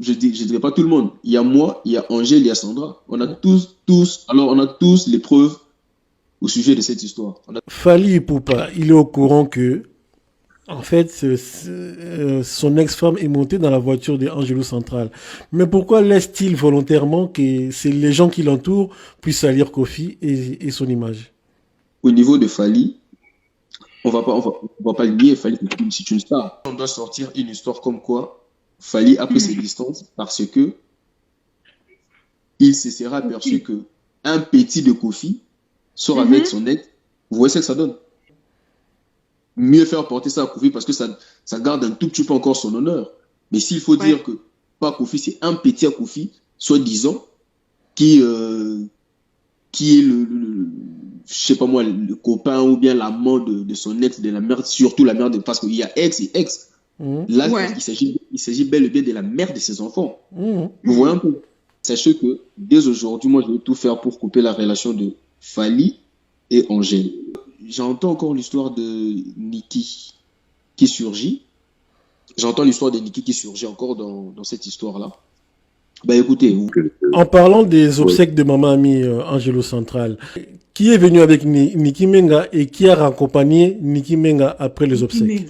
je dirais pas tout le monde. Il y a moi, il y a Angèle, il y a Sandra. Alors on a tous les preuves au sujet de cette histoire. Fally Ipupa, il est au courant que, en fait, son ex-femme est montée dans la voiture d'Angelo Central. Mais pourquoi laisse-t-il volontairement que les gens qui l'entourent puissent salir Kofi et son image? Au niveau de Fally, on va pas le nier, Fally c'est une star. On doit sortir une histoire comme quoi Fally a pris ses distances parce que il se sera aperçu que un petit de Kofi sort avec son ex. Vous voyez ce que ça donne? Mieux faire porter ça à Kofi parce que ça garde un tout petit peu encore son honneur. Mais s'il faut dire que pas Kofi, c'est un petit à Kofi, soi-disant, qui, qui est je sais pas moi, le copain ou bien l'amant de son ex, de la mère, surtout la mère de, parce qu'il y a ex et ex. Là, il s'agit bel et bien de la mère de ses enfants. Vous voyez un peu? Sachez que dès aujourd'hui, moi, je vais tout faire pour couper la relation de Fally et Angèle. J'entends encore l'histoire de Nikki qui surgit. J'entends l'histoire de Nikki qui surgit encore dans cette histoire-là. Bah écoutez, En parlant des obsèques de Maman Ami Angelo Central, qui est venu avec Niki Menga et qui a raccompagné Niki Menga après les obsèques?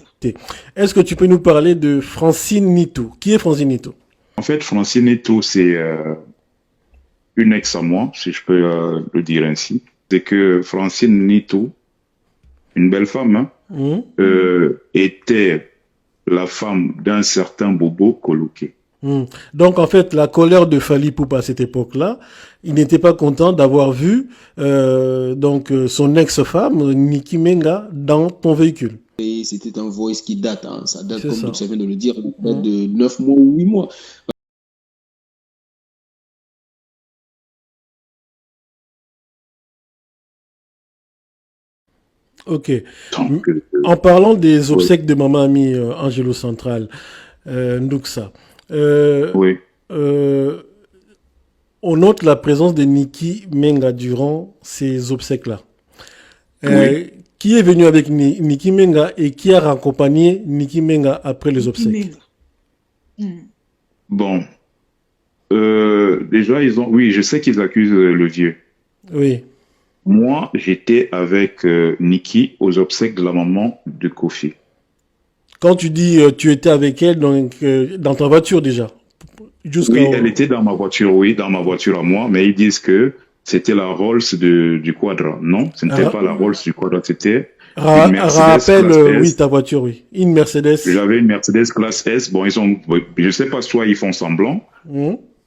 Est-ce que tu peux nous parler de Francine Nitou? Qui est Francine Nitou? En fait, Francine Nitou, c'est une ex à moi, si je peux le dire ainsi. C'est que Francine Nitou, une belle femme, hein, était la femme d'un certain Bobo Koloké. Donc en fait, la colère de Fally Ipupa à cette époque-là, il n'était pas content d'avoir vu son ex-femme, Niki Menga, dans ton véhicule. Et c'était un voice qui date, hein. Ça date, comme vous savez de le dire, de 9 mois ou 8 mois. Ok. En parlant des obsèques de Maman Ami Angelo Central, Nduxa, oui. on note la présence de Niki Menga durant ces obsèques-là. Oui. Qui est venu avec Niki Menga et qui a raccompagné Niki Menga après les obsèques? Bon. Déjà, oui, je sais qu'ils accusent le vieux. Oui. Moi, j'étais avec Niki aux obsèques de la maman de Kofi. Quand tu dis tu étais avec elle, donc dans ta voiture déjà? Oui, elle était dans ma voiture, oui, dans ma voiture à moi, mais ils disent que c'était la Rolls du Quadra. Non, ce n'était pas la Rolls du Quadra, c'était une Mercedes classe S. Oui, ta voiture, oui. Une Mercedes. J'avais une Mercedes classe S. Bon, je sais pas, soit ils font semblant.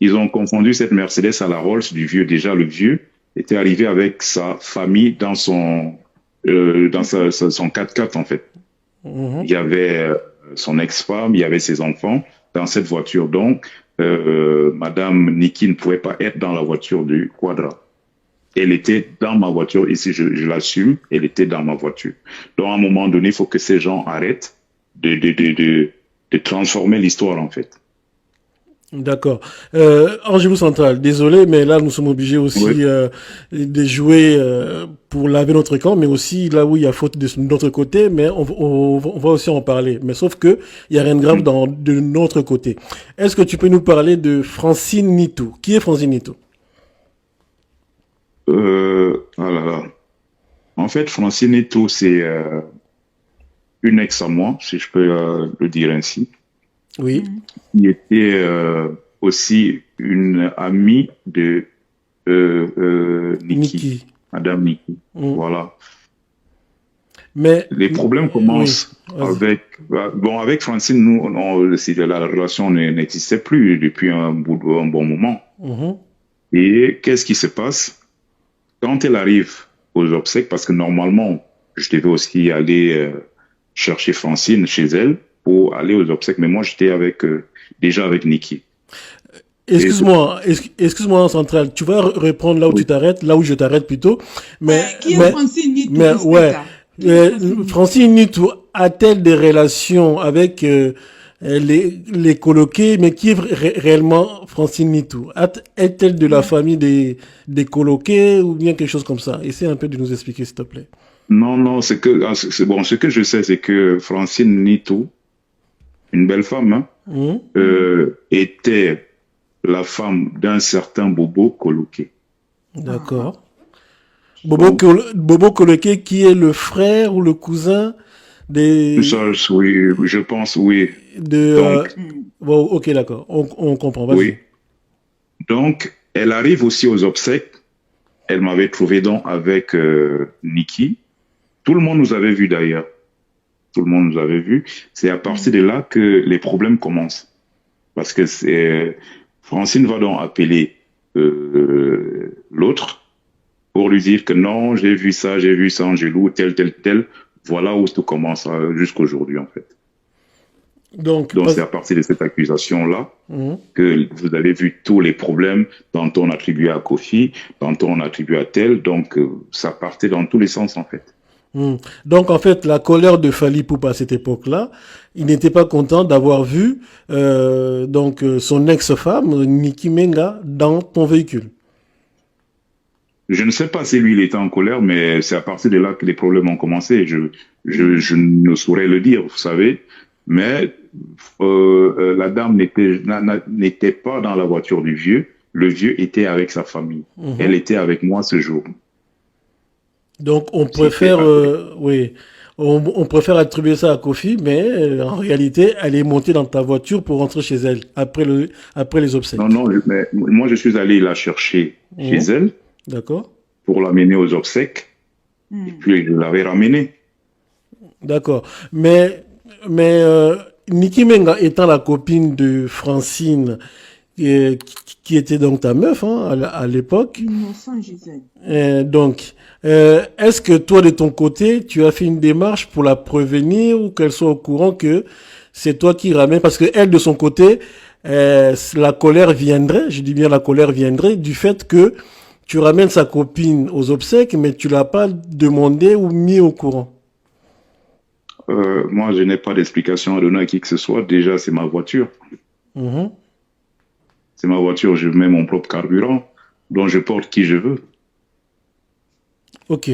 Ils ont confondu cette Mercedes à la Rolls du vieux. Déjà, le vieux était arrivé avec sa famille dans son 4x4, en fait. Il y avait son ex-femme, il y avait ses enfants dans cette voiture. Donc, Madame Niki ne pouvait pas être dans la voiture du Quadra. Elle était dans ma voiture, ici je l'assume, elle était dans ma voiture. Donc à un moment donné, il faut que ces gens arrêtent de transformer l'histoire en fait. D'accord. Angelo Central, désolé, mais là nous sommes obligés aussi de jouer pour laver notre camp, mais aussi là où il y a faute de notre côté, mais on va aussi en parler. Mais sauf que il y a rien de grave de notre côté. Est-ce que tu peux nous parler de Francine Nitou? Qui est Francine Nitou? Ah là là. En fait, Francine Nitou, c'est une ex à moi, si je peux le dire ainsi. Oui. Il était aussi une amie de Niki, Madame Niki. Voilà. Mais les problèmes commencent avec Francine, nous, la relation n'existait plus depuis un bon moment. Et qu'est-ce qui se passe quand elle arrive aux obsèques? Parce que normalement, je devais aussi aller chercher Francine chez elle pour aller aux obsèques, mais moi j'étais déjà avec Niki. Excuse-moi, Central, tu vas reprendre là où tu t'arrêtes, là où je t'arrête plutôt. Qui est Francine Nitou? Francine Nitou a-t-elle des relations avec les coloqués, mais qui est réellement Francine Nitou? Est-elle de la famille des coloqués ou bien quelque chose comme ça? Essaie un peu de nous expliquer, s'il te plaît. Non, ce que je sais, c'est que Francine Nitou une belle femme, hein, était la femme d'un certain Bobo Koloké. D'accord. Bobo Koloké, qui est le frère ou le cousin des... Ça, oui, je pense, oui. Donc, bon, ok, d'accord, on comprend. Vas-y. Oui. Donc, elle arrive aussi aux obsèques. Elle m'avait trouvé donc avec Niki. Tout le monde nous avait vu d'ailleurs. Tout le monde nous avait vu. C'est à partir de là que les problèmes commencent. Parce que Francine va donc appeler l'autre pour lui dire que non, j'ai vu ça, Angelou, tel. Voilà où tout commence jusqu'aujourd'hui en fait. Donc c'est à partir de cette accusation-là que vous avez vu tous les problèmes, tantôt on attribuait à Kofi, tantôt on attribuait à tel, donc ça partait dans tous les sens en fait. Donc en fait, la colère de Fally Ipupa à cette époque-là, il n'était pas content d'avoir vu donc son ex-femme, Niki Menga, dans ton véhicule. Je ne sais pas si lui il était en colère, mais c'est à partir de là que les problèmes ont commencé. Je ne saurais le dire, vous savez. Mais la dame n'était pas dans la voiture du vieux. Le vieux était avec sa famille. Elle était avec moi ce jour. Donc on préfère, on préfère attribuer ça à Kofi, mais en réalité, elle est montée dans ta voiture pour rentrer chez elle après les obsèques. Non, mais moi je suis allé la chercher chez elle. D'accord. Pour l'amener aux obsèques. Et puis je l'avais ramenée. D'accord. Mais Niki Menga étant la copine de Francine, qui était donc ta meuf à l'époque. Innocent Gisèle. Donc, est-ce que toi de ton côté, tu as fait une démarche pour la prévenir ou qu'elle soit au courant que c'est toi qui ramènes, parce que elle de son côté, la colère viendrait, je dis bien la colère viendrait du fait que tu ramènes sa copine aux obsèques, mais tu l'as pas demandé ou mis au courant. Moi, je n'ai pas d'explication à donner à qui que ce soit. Déjà, c'est ma voiture. C'est ma voiture, je mets mon propre carburant, dont je porte qui je veux. Ok.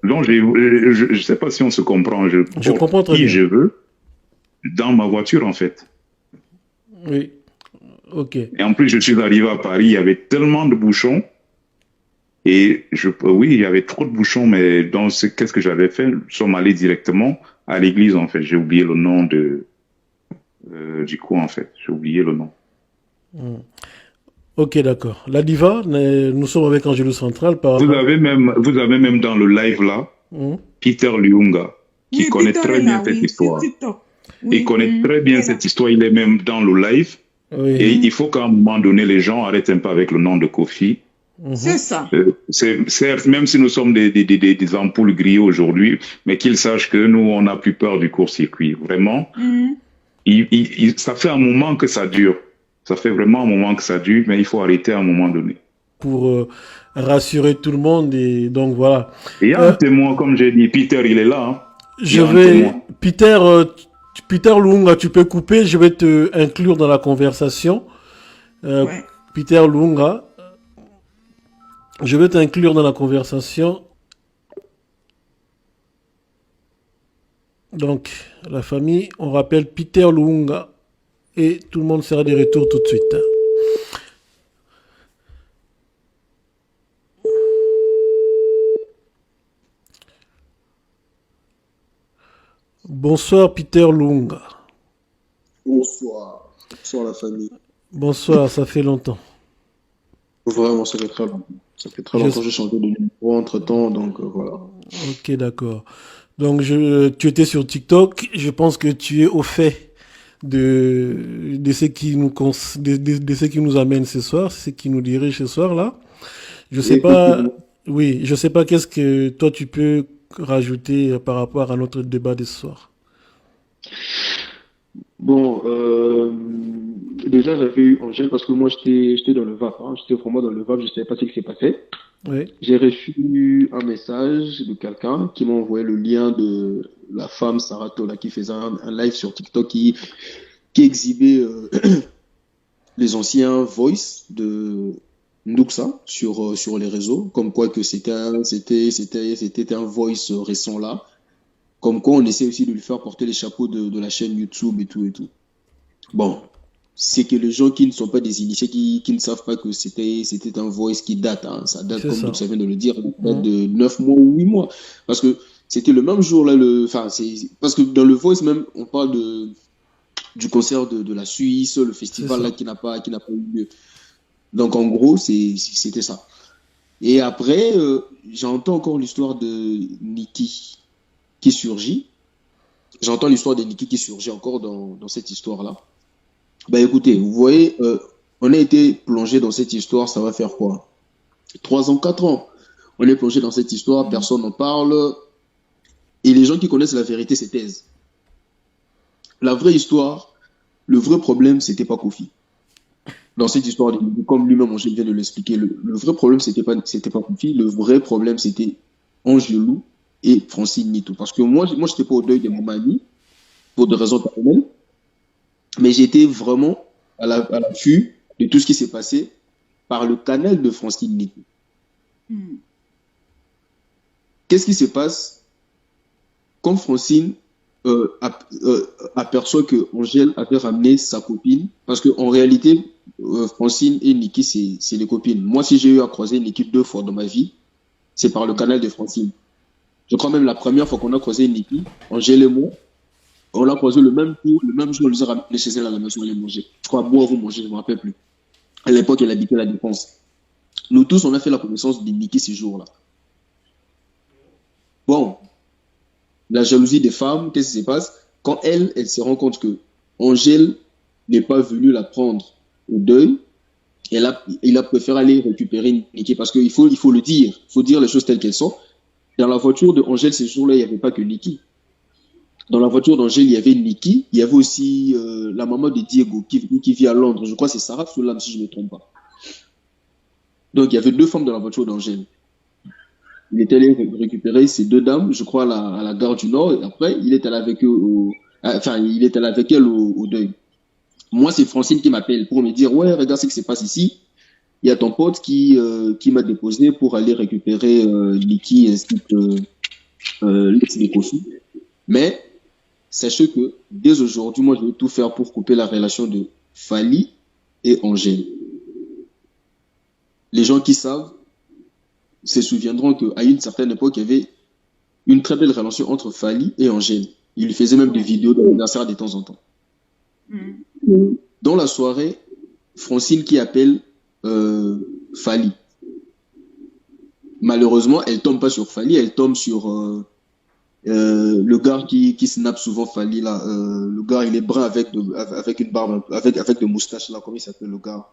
Donc, je ne sais pas si on se comprend. Je porte qui je veux dans ma voiture, en fait. Oui. Ok. Et en plus, je suis arrivé à Paris, il y avait tellement de bouchons. Et oui, il y avait trop de bouchons, mais qu'est-ce que j'avais fait? Nous sommes allés directement à l'église, en fait. J'ai oublié le nom du coup, en fait. J'ai oublié le nom. Ok, d'accord. La diva, nous sommes avec Angelou Central. Vous avez même dans le live là, Peter Liunga, qui connaît très bien cette histoire. Il connaît très bien cette histoire. Il est même dans le live. Oui. Et il faut qu'à un moment donné, les gens arrêtent un peu avec le nom de Kofi. C'est ça. Certes, même si nous sommes des ampoules grillées aujourd'hui, mais qu'ils sachent que nous, on n'a plus peur du court-circuit. Vraiment, ça fait un moment que ça dure. Ça fait vraiment un moment que ça dure, mais il faut arrêter à un moment donné. Pour rassurer tout le monde, et donc voilà. Et il y a un témoin, comme j'ai dit, Peter, il est là. Hein. Peter Lunga, tu peux couper, je vais te inclure dans la conversation. Peter Lunga, je vais t'inclure dans la conversation. Donc, la famille, on rappelle Peter Lunga. Et tout le monde sera de retour tout de suite. Bonsoir Peter Lunga. Bonsoir. Bonsoir la famille. Bonsoir, ça fait longtemps. Vraiment, ça fait très longtemps. Ça fait très longtemps que j'ai changé de numéro entre-temps, donc voilà. Ok, d'accord. Donc, tu étais sur TikTok. Je pense que tu es au fait de ce qui nous amène ce soir, ce qui nous dirige ce soir là. Je sais pas, je sais pas qu'est-ce que toi tu peux rajouter par rapport à notre débat de ce soir. Bon, déjà j'avais eu Angèle parce que moi j'étais dans le VAP, j'étais vraiment dans le VAP, je savais pas ce qui s'est passé. Oui. J'ai reçu un message de quelqu'un qui m'a envoyé le lien de la femme Sarah Tola qui faisait un live sur TikTok qui exhibait les anciens voice de Nduxa sur les réseaux, comme quoi que c'était un voice récent là. Comme quoi, on essaie aussi de lui faire porter les chapeaux de la chaîne YouTube et tout et tout. Bon, c'est que les gens qui ne sont pas des initiés, qui ne savent pas que c'était un voice qui date. Hein. Ça date, comme vous savez de le dire, de 9 mois ou 8 mois. Parce que c'était le même jour, là, parce que dans le voice même, on parle du concert de la Suisse, le festival là qui n'a pas eu lieu. Donc, en gros, c'était ça. Et après, j'entends encore l'histoire de Nicki qui surgit. J'entends l'histoire de Nicki qui surgit encore dans cette histoire-là. Ben écoutez, vous voyez, on a été plongé dans cette histoire, ça va faire quoi? 3 ans, 4 ans. On est plongé dans cette histoire, personne n'en parle. Et les gens qui connaissent la vérité se taisent. La vraie histoire, le vrai problème, c'était pas Kofi. Dans cette histoire, comme lui-même Angèle vient de l'expliquer, le vrai problème, c'était pas Kofi. Le vrai problème, c'était Angelou et Francine Nito. Parce que moi, j'étais pas au deuil de mon mari, pour des raisons personnelles. Mais j'étais vraiment à l'affût de tout ce qui s'est passé par le canal de Francine Nito. Qu'est-ce qui se passe quand Francine aperçoit que Angèle avait ramené sa copine? Parce qu'en réalité, Francine et Nicki, c'est des copines. Moi, si j'ai eu à croiser Nicki 2 fois dans ma vie, c'est par le canal de Francine. Je crois même la première fois qu'on a croisé Nicki, Angèle et moi, on l'a croisé le même jour, on les a ramenés chez elle à la maison, aller manger. Je crois boire ou manger, je ne me rappelle plus. À l'époque, elle habitait la Défense. Nous tous, on a fait la connaissance de Nicki ces jours-là. Bon, la jalousie des femmes, qu'est-ce qui se passe? Quand elle se rend compte que Angèle n'est pas venue la prendre au deuil, il a préféré aller récupérer Nicki parce qu'il faut le dire, il faut dire les choses telles qu'elles sont. Dans la voiture de Angèle, ces jours-là, il n'y avait pas que Nicki. Dans la voiture d'Angèle, il y avait Nicki, il y avait aussi la maman de Diego qui vit à Londres. Je crois que c'est Sarah Soulam, si je ne me trompe pas. Donc, il y avait 2 femmes dans la voiture d'Angèle. Il était allé récupérer ces 2 dames, je crois, à la gare du Nord. Et après, il est allé avec eux il est allé avec elle au deuil. Moi, c'est Francine qui m'appelle pour me dire, ouais, regarde ce qui se passe ici. Il y a ton pote qui m'a déposé pour aller récupérer Nicki ainsi que l'ex de Kofi. Mais sachez que dès aujourd'hui, moi, je vais tout faire pour couper la relation de Fally et Angèle. Les gens qui savent se souviendront qu'à une certaine époque, il y avait une très belle relation entre Fally et Angèle. Il lui faisait même des vidéos d'anniversaire de temps en temps. Dans la soirée, Francine qui appelle Fally. Malheureusement, elle tombe pas sur Fally, elle tombe sur le gars qui snap souvent Fally là. Le gars, il est brun avec une barbe, avec des moustaches là. Comment il s'appelle le gars?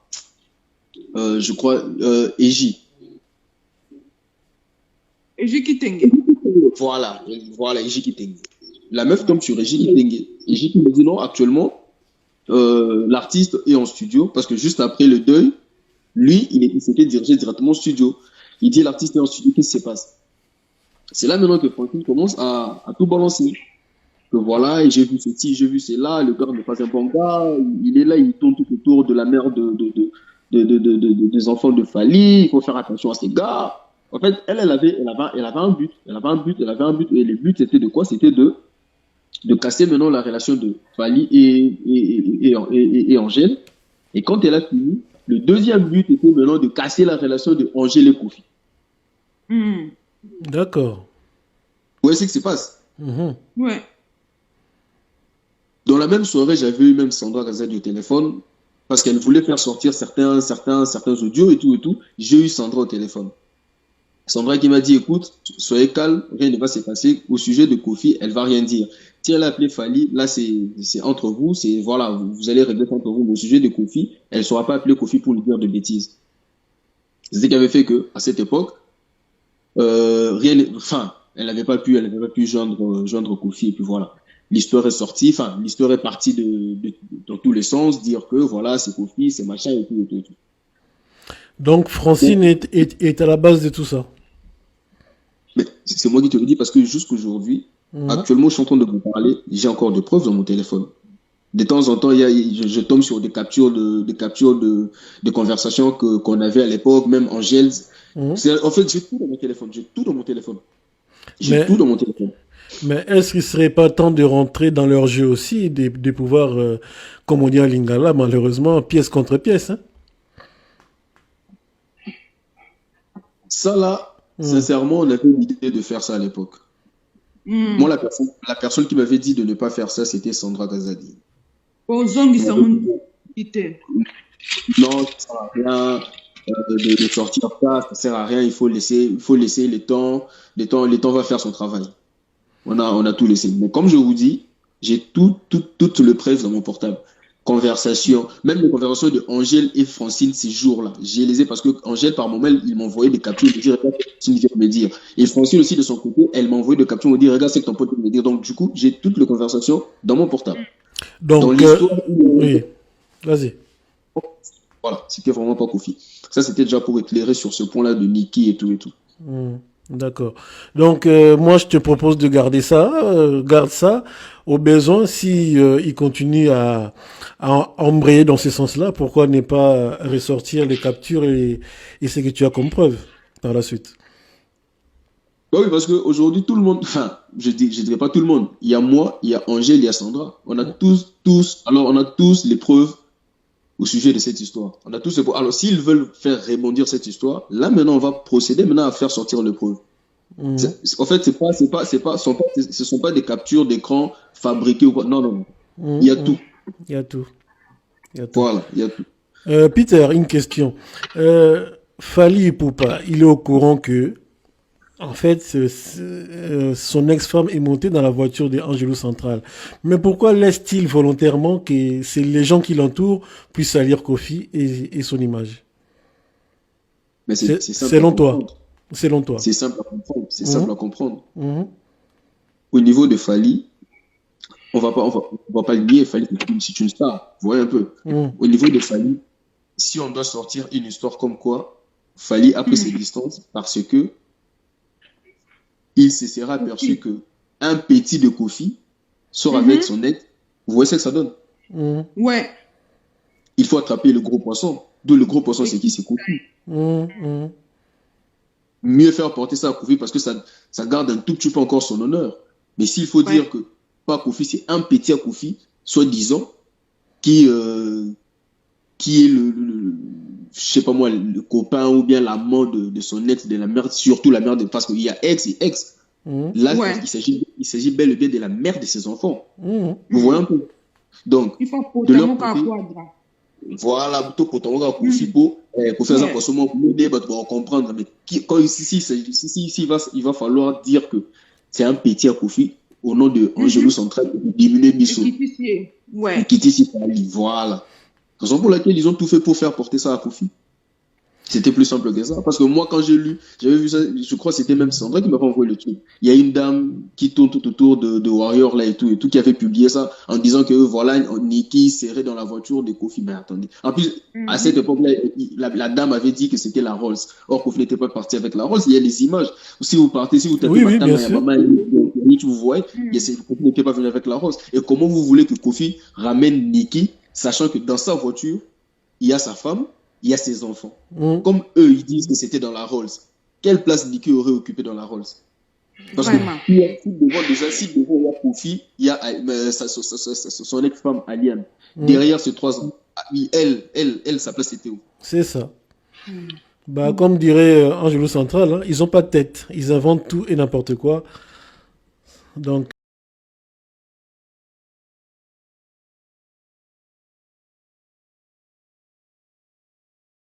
Je crois Eji. Eji Kitenge. Voilà, Eji Kitenge. La meuf tombe sur Eji Kitenge. Eji qui me dit non, actuellement, l'artiste est en studio parce que juste après le deuil, lui, il s'était dirigé directement au studio. Il dit l'artiste est en studio, qu'est-ce qui se passe? C'est là maintenant que Francine commence à tout balancer. Que voilà, et j'ai vu ceci, j'ai vu cela, le gars n'est pas un bon gars, il est là, il tourne tout autour de la mère des enfants de Fally, il faut faire attention à ces gars. En fait, elle avait un but, et le but c'était de quoi? C'était de casser maintenant la relation de Fally et Angèle. Et quand elle a fini, le deuxième but était maintenant de casser la relation de Angèle et Kofi. D'accord. Vous voyez ce qui se passe? Ouais. Dans la même soirée, j'avais eu même Sandra Gazadi au téléphone parce qu'elle voulait faire sortir certains audios et tout. J'ai eu Sandra au téléphone. Sandra qui m'a dit, écoute, soyez calme, rien ne va se passer. Au sujet de Kofi, elle va rien dire. Si elle a appelé Fally, là, c'est entre vous, voilà, vous allez régler ça entre vous. Mais au sujet de Kofi, elle ne saura pas appeler Kofi pour lui dire de bêtises. C'est ce qui avait fait que, à cette époque, elle n'avait pas pu joindre Kofi, et puis voilà. L'histoire est sortie, l'histoire est partie dans tous les sens, dire que voilà, c'est Kofi, c'est machin et tout. Donc, Francine est à la base de tout ça. Mais c'est moi qui te le dis parce que jusqu'aujourd'hui, actuellement, je suis en train de vous parler, j'ai encore de preuves dans mon téléphone. De temps en temps, je tombe sur des captures de conversations qu'on avait à l'époque, même Angèle. En fait, j'ai tout dans mon téléphone. J'ai tout dans mon téléphone. Mais est-ce qu'il serait pas temps de rentrer dans leur jeu aussi, de pouvoir, comme on dit en Lingala, malheureusement, pièce contre pièce, hein? Ça, là, Hmm. sincèrement, on avait l'idée de faire ça à l'époque. Moi, la personne qui m'avait dit de ne pas faire ça, c'était Sandra Gazadi. Ozongisa mundu ite. Non, ça sert à rien de sortir ça sert à rien, il faut laisser le temps va faire son travail. On a tout laissé. Mais comme je vous dis, j'ai toutes les preuves dans mon portable. Conversation, même les conversations de Angèle et Francine ces jours-là. J'ai les ai parce que Angèle, par moment, il m'envoyait des captures, il me dit, regarde ce que tu viens de me dire. Et Francine aussi, de son côté, elle m'envoyait des captures, elle me dit, regarde ce que ton pote vient de me dire. Donc, du coup, j'ai toutes les conversations dans mon portable. Dans Donc, l'histoire, oui, vas-y. voilà, c'était vraiment pas Kofi. Ça, c'était déjà pour éclairer sur ce point-là de Nikki et tout et tout. Hmm. D'accord. Donc, moi, je te propose de garder ça, garde ça. Au besoin, si il continue à embrayer dans ce sens-là, pourquoi ne pas ressortir les captures et ce que tu as comme preuve par la suite? Bah oui, parce qu'aujourd'hui, tout le monde, enfin, je dirais pas tout le monde. Il y a moi, il y a Angèle, il y a Sandra. On a tous les preuves au sujet de cette histoire. On a tous les preuves. Alors, s'ils veulent faire rebondir cette histoire, là, maintenant, on va procéder maintenant à faire sortir les preuves. Mhm. En fait, ce sont pas des captures d'écran fabriquées ou quoi. Non, non, non. Il Mhm. y a Mhm. tout. Il y a tout. Il y a tout. Voilà, il y a tout. Peter, une question. Fally Ipupa, il est au courant que, en fait, son ex-femme est montée dans la voiture de Angelo Central. Mais pourquoi laisse-t-il volontairement que c'est les gens qui l'entourent puissent salir Kofi et son image? Mais c'est simple à Selon toi. comprendre. Selon toi. C'est simple à comprendre. C'est simple Mhm. à comprendre. Mhm. Au niveau de Fally, on va pas le nier, Fally, c'est une star. Vous voyez un peu. Mhm. Au niveau de Fally, si on doit sortir une histoire comme quoi Fally a pris ses distances parce que il se sera aperçu que un petit de Kofi sort avec son ex. Vous voyez ce que ça donne? Mhm. Ouais. Il faut attraper le gros poisson. D'où le gros poisson, c'est qui? C'est Kofi. Mhm. Mhm. Mieux faire porter ça à Kofi parce que ça garde un tout petit peu encore son honneur. Mais s'il faut Ouais. dire que pas Kofi, c'est un petit à Kofi, soi-disant, qui, euh, qui est je sais pas moi, le copain ou bien l'amant de son ex, de la mère, surtout la mère parce qu'il y a ex et ex. Mhm. Là, Ouais. il s'agit bel et bien de la mère de ses enfants. Mhm. Vous voyez un peu? Donc, Il faut de leur pourtant côté, quadra. voilà, tout pour ton gars, Kofi, pour faire ça, Ouais. pour seulement pour l'aider, bah, tu vas comprendre. Mais quand il va falloir dire que c'est un petit à Kofi au nom de Angelo Central pour diminuer Et Misso. qui fichier. Pour Ouais. quitter Sipali. Voilà. Raison pour laquelle ils ont tout fait pour faire porter ça à Kofi. C'était plus simple que ça. Parce que moi, quand j'ai lu, j'avais vu ça, je crois que c'était même Sandra qui m'avait envoyé le truc. Il y a une dame qui tourne tout autour de Warrior là et tout, qui avait publié ça en disant que voilà, Nikki serait dans la voiture de Kofi. Mais attendez. En plus, à cette époque-là, la dame avait dit que c'était la Rolls. Or, Kofi n'était pas parti avec la Rolls. Il y a les images. Si vous partez, si vous tapez Oui, oui, bien Matama, sûr. Yamama, vous voyez, Kofi n'était pas venu avec la Rolls. Et comment vous voulez que Kofi ramène Nikki, sachant que dans sa voiture, il y a sa femme, il y a ses enfants. Mhm. Comme eux, ils disent que c'était dans la Rolls. Quelle place Nikki aurait occupé dans la Rolls? Parce Vraiment. que si devant il y a Kofi, il y a son ex-femme Aliane. Derrière ces trois ans, oui, sa place c'était où? C'est ça. Bah, comme dirait Angelo Central, hein, ils ont pas de tête. Ils inventent tout et n'importe quoi. Donc,